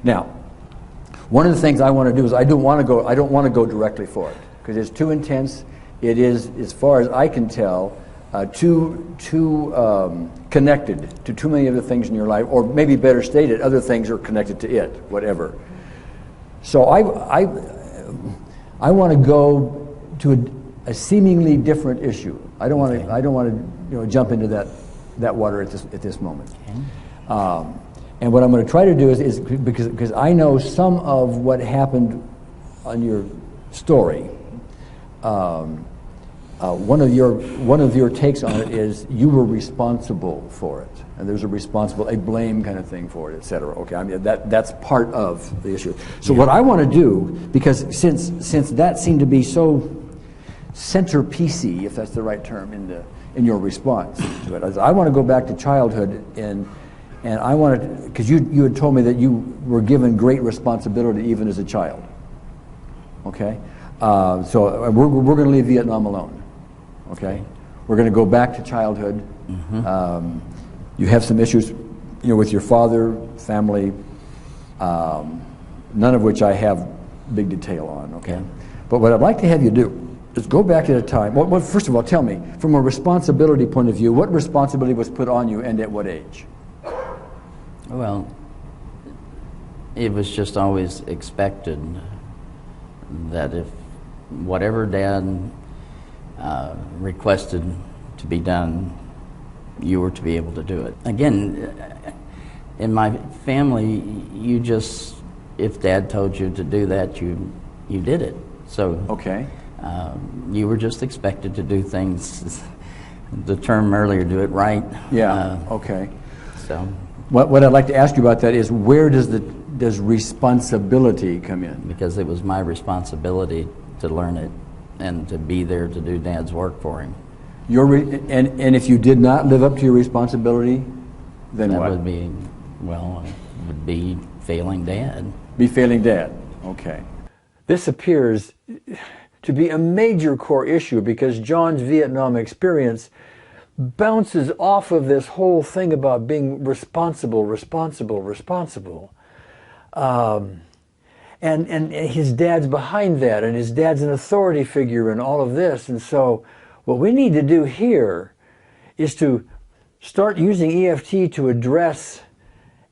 Now, one of the things I want to do is I don't want to go directly for it because it's too intense. It is, as far as I can tell, too connected to too many other things in your life, or maybe better stated, other things are connected to it, whatever. So I want to go to a seemingly different issue. I don't want to jump into that water at this moment. Okay. And what I'm going to try to do is because I know some of what happened on your story. One of your takes on it is you were responsible for it, and there's a blame kind of thing for it, etc. Okay, I mean that's part of the issue. So what I want to do, because since that seemed to be so centerpiecey, if that's the right term, in your response to it, I want to go back to childhood and I wanted, because you had told me that you were given great responsibility even as a child. Okay, so we're going to leave Vietnam alone. Okay, we're going to go back to childhood. Mm-hmm. You have some issues, with your father, family, none of which I have big detail on. Okay, but what I'd like to have you do is go back at a time. Well, first of all, tell me, from a responsibility point of view, what responsibility was put on you, and at what age? Well, it was just always expected that if whatever Dad requested to be done, you were to be able to do it. Again, in my family, if Dad told you to do that, you did it. So okay. You were just expected to do things, the term earlier, do it right. Yeah, okay. So what I'd like to ask you about that is, where does responsibility come in? Because it was my responsibility to learn it and to be there to do Dad's work for him. And if you did not live up to your responsibility, then that what? Would be failing Dad. Be failing Dad, okay. This appears to be a major core issue because John's Vietnam experience bounces off of this whole thing about being responsible. And his dad's behind that, and his dad's an authority figure in all of this. And so what we need to do here is to start using EFT to address,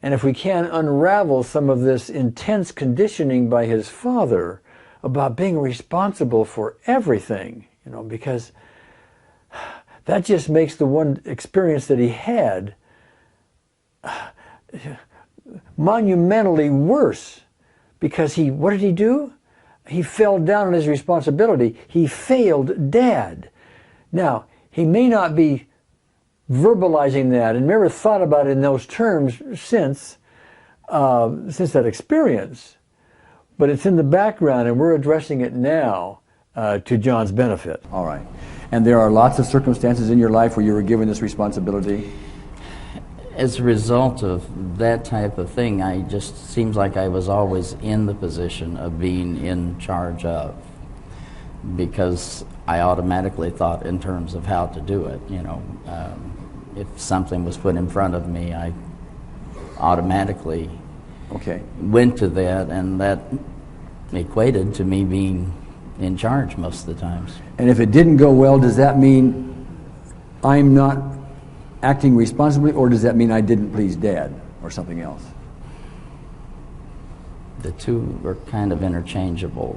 and if we can, unravel some of this intense conditioning by his father about being responsible for everything, because that just makes the one experience that he had monumentally worse. Because what did he do? He fell down on his responsibility. He failed Dad. Now, he may not be verbalizing that and never thought about it in those terms since that experience. But it's in the background, and we're addressing it now to John's benefit. All right. And there are lots of circumstances in your life where you were given this responsibility? As a result of that type of thing, I just seems like I was always in the position of being in charge of, because I automatically thought in terms of how to do it. If something was put in front of me, I automatically went to that, and that equated to me being in charge most of the times. And if it didn't go well, does that mean I'm not acting responsibly, or does that mean I didn't please Dad, or something else? The two are kind of interchangeable.